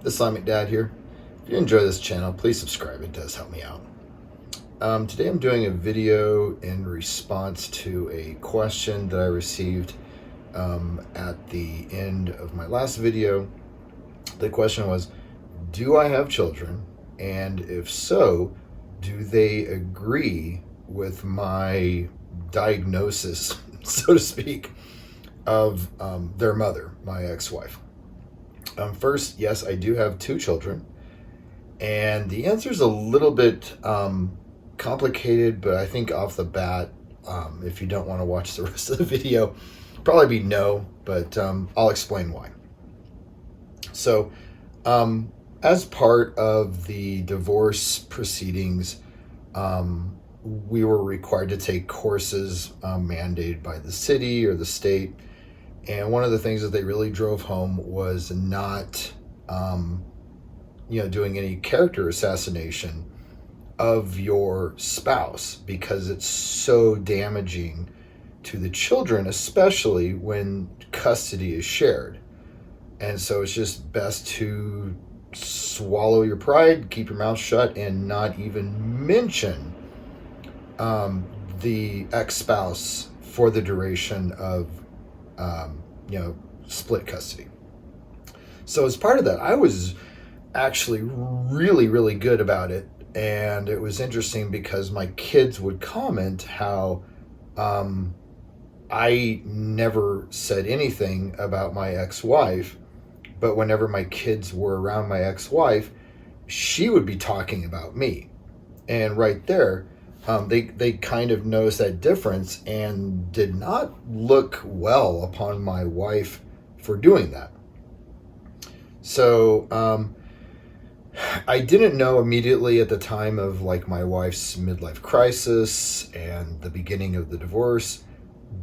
This Islamic Dad here. If you enjoy this channel, please subscribe. It does help me out. Today I'm doing a video in response to a question that I received at the end of my last video. The question was, do I have children? And if so, do they agree with my diagnosis, so to speak, of their mother, my ex-wife? First, yes, I do have 2 children, and the answer is a little bit complicated, but I think off the bat, if you don't want to watch the rest of the video, probably be no, but I'll explain why. So, as part of the divorce proceedings, we were required to take courses mandated by the city or the state. And one of the things that they really drove home was not, doing any character assassination of your spouse, because it's so damaging to the children, especially when custody is shared. And so it's just best to swallow your pride, keep your mouth shut, and not even mention the ex-spouse for the duration of split custody. So as part of that, I was actually really, really good about it. And it was interesting because my kids would comment how I never said anything about my ex-wife, but whenever my kids were around my ex-wife, she would be talking about me. And right there, they kind of noticed that difference and did not look well upon my wife for doing that. So I didn't know immediately at the time of my wife's midlife crisis and the beginning of the divorce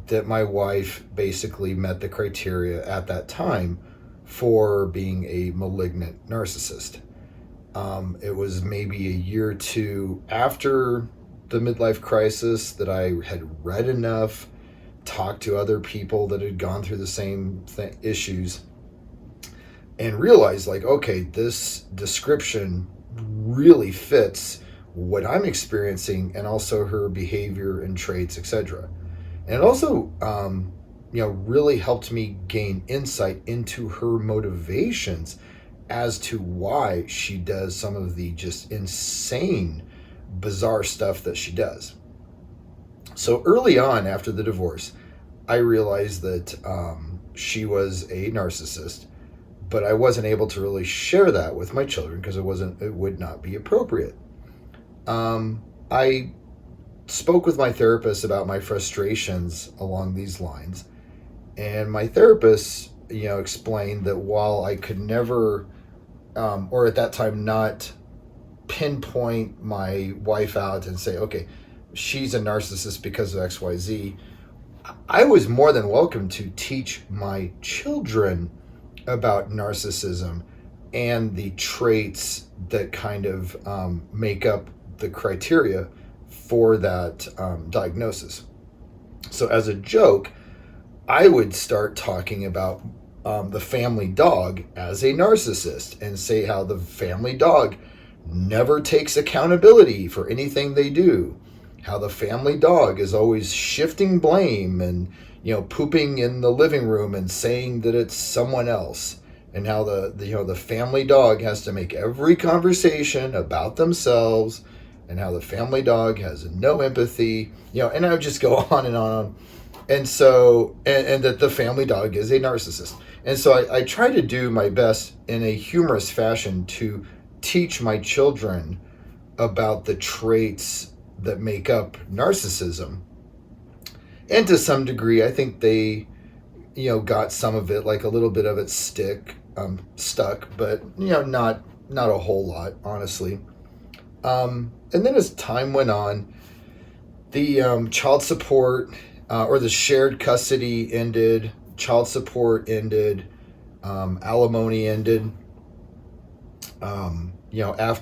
that my wife basically met the criteria at that time for being a malignant narcissist. It was maybe a year or two after the midlife crisis that I had read enough, talked to other people that had gone through the same issues, and realized okay, this description really fits what I'm experiencing and also her behavior and traits, etc. And it also, really helped me gain insight into her motivations as to why she does some of the just insane, bizarre stuff that she does. So early on after the divorce, I realized that she was a narcissist, but I wasn't able to really share that with my children because it would not be appropriate. I spoke with my therapist about my frustrations along these lines, and my therapist, explained that while I could never, or at that time, not pinpoint my wife out and say, okay, she's a narcissist because of XYZ, I was more than welcome to teach my children about narcissism and the traits that kind of make up the criteria for that diagnosis. So as a joke, I would start talking about the family dog as a narcissist and say how the family dog never takes accountability for anything they do, how the family dog is always shifting blame and pooping in the living room and saying that it's someone else, and how the family dog has to make every conversation about themselves, and how the family dog has no empathy, and I would just go on and on. And so, and that the family dog is a narcissist. And so I try to do my best in a humorous fashion to teach my children about the traits that make up narcissism. And to some degree, I think they, got some of it, a little bit of it stuck, but, not a whole lot, honestly. And then as time went on, the child support or the shared custody ended, child support ended, alimony ended.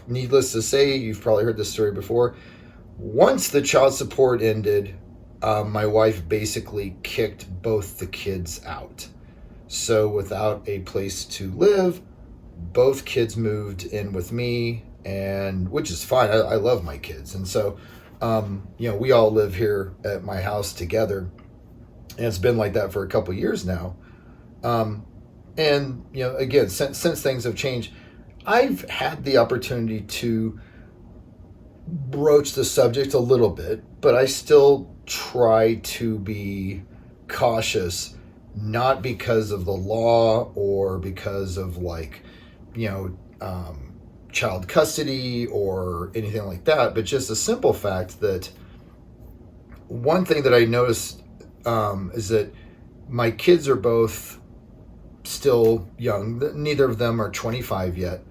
Needless to say, you've probably heard this story before. Once the child support ended, my wife basically kicked both the kids out. So without a place to live, both kids moved in with me, and which is fine. I love my kids, and so we all live here at my house together, and it's been like that for a couple years now. And again, since things have changed, I've had the opportunity to broach the subject a little bit, but I still try to be cautious, not because of the law or because of child custody or anything like that, but just the simple fact that one thing that I noticed is that my kids are both still young. Neither of them are 25 yet.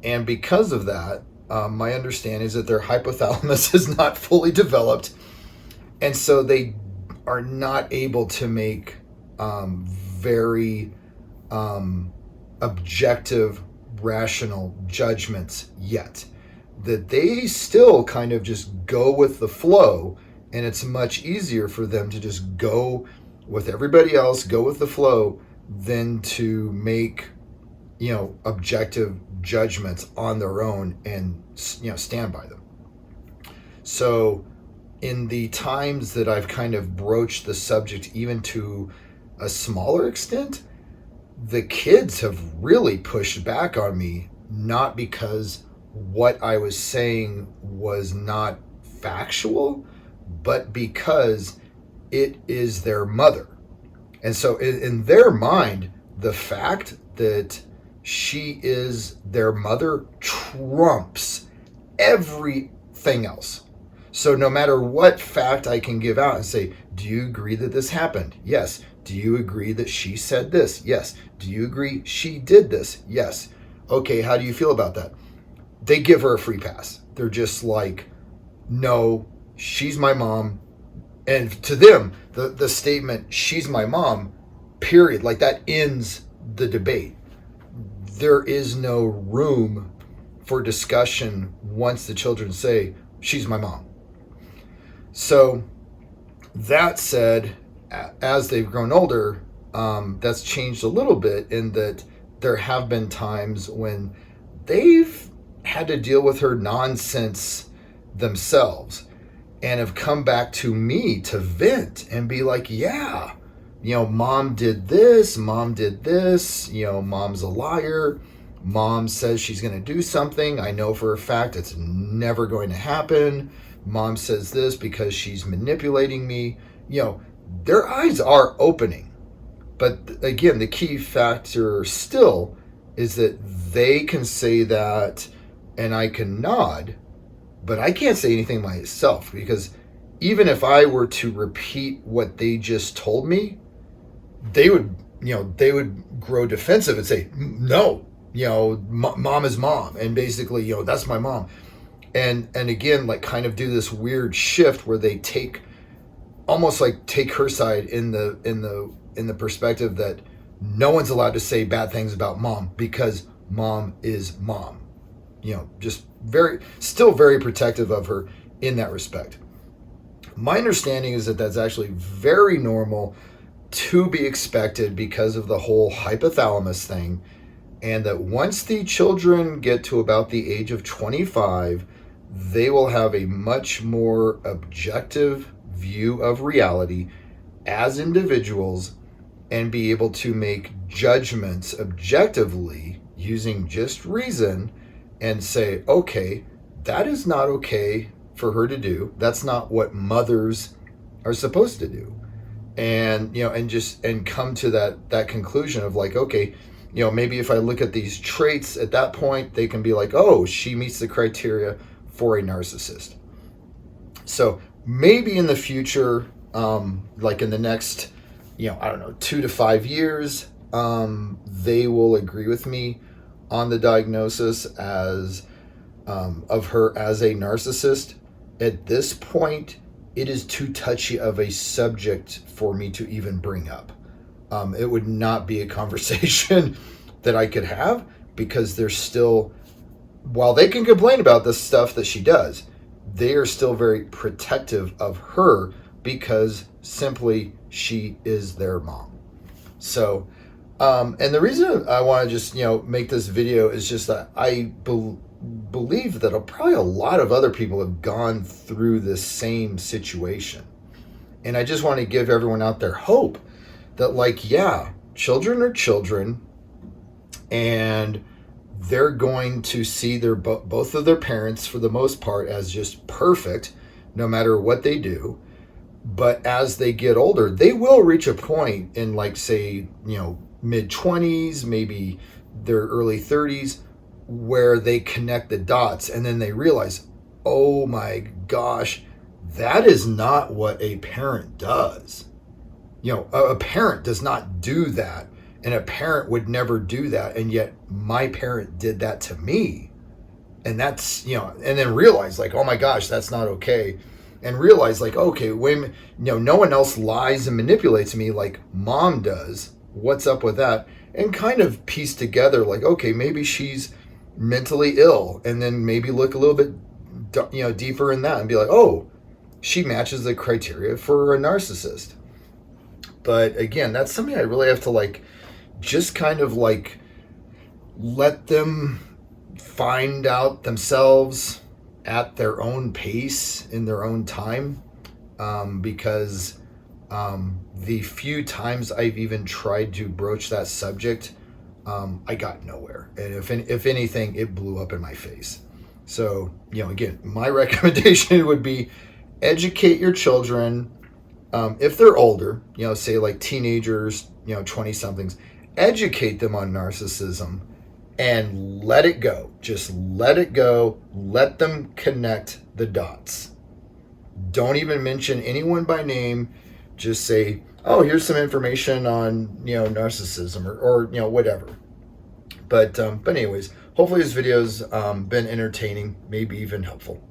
And because of that, my understanding is that their hypothalamus is not fully developed. And so they are not able to make very objective, rational judgments yet. That they still kind of just go with the flow, and it's much easier for them to just go with everybody else, go with the flow, than to make objective judgments on their own and stand by them. So in the times that I've kind of broached the subject, even to a smaller extent, the kids have really pushed back on me, not because what I was saying was not factual, but because it is their mother. And so in their mind, the fact that she is their mother trumps everything else. So no matter what fact I can give out and say, do you agree that this happened? Yes. Do you agree that she said this? Yes. Do you agree she did this? Yes. Okay, how do you feel about that? They give her a free pass. They're just like, no, she's my mom. And to them, the statement, she's my mom, period, like that ends the debate. There is no room for discussion once the children say, she's my mom. So that said, as they've grown older, that's changed a little bit in that there have been times when they've had to deal with her nonsense themselves and have come back to me to vent and be like, yeah, mom did this, mom's a liar, mom says she's going to do something, I know for a fact it's never going to happen, mom says this because she's manipulating me. Their eyes are opening. But again, the key factor still is that they can say that and I can nod, but I can't say anything myself, because even if I were to repeat what they just told me, they would grow defensive and say, no, mom is mom. And basically, that's my mom. And again, like kind of do this weird shift where they take her side in the perspective that no one's allowed to say bad things about mom because mom is mom. Just still very protective of her in that respect. My understanding is that that's actually very normal, to be expected because of the whole hypothalamus thing, and that once the children get to about the age of 25, they will have a much more objective view of reality as individuals and be able to make judgments objectively using just reason and say, okay, that is not okay for her to do. That's not what mothers are supposed to do. And and come to that conclusion of like, okay, maybe if I look at these traits at that point, they can be like, oh, she meets the criteria for a narcissist. So maybe in the future, like in the next, 2 to 5 years, they will agree with me on the diagnosis as of her as a narcissist. At this point, it is too touchy of a subject for me to even bring up. It would not be a conversation that I could have, because they're still, while they can complain about the stuff that she does, they are still very protective of her because simply she is their mom. So And the reason I want to just, make this video is just that believe that probably a lot of other people have gone through this same situation. And I just want to give everyone out there hope that, like, yeah, children are children, and they're going to see both of their parents, for the most part, as just perfect, no matter what they do. But as they get older, they will reach a point in, like, say, mid 20s, maybe their early 30s, where they connect the dots, and then they realize, oh my gosh, that is not what a parent does. A parent does not do that, and a parent would never do that, and yet my parent did that to me. And that's, and then realize, like, oh my gosh, that's not okay. And realize, like, okay, wait, no one else lies and manipulates me like mom does. What's up with that? And kind of piece together, like, okay, maybe she's mentally ill, and then maybe look a little bit, deeper in that and be like, oh, she matches the criteria for a narcissist. But again, that's something I really have to, like, just kind of, like, let them find out themselves at their own pace, in their own time, because the few times I've even tried to broach that subject, I got nowhere. And if anything, it blew up in my face. So, again, my recommendation would be educate your children. If they're older, say like teenagers, 20-somethings, educate them on narcissism and let it go. Just let it go. Let them connect the dots. Don't even mention anyone by name. Just say, oh, here's some information on, narcissism or whatever. But anyways, hopefully this video's been entertaining, maybe even helpful.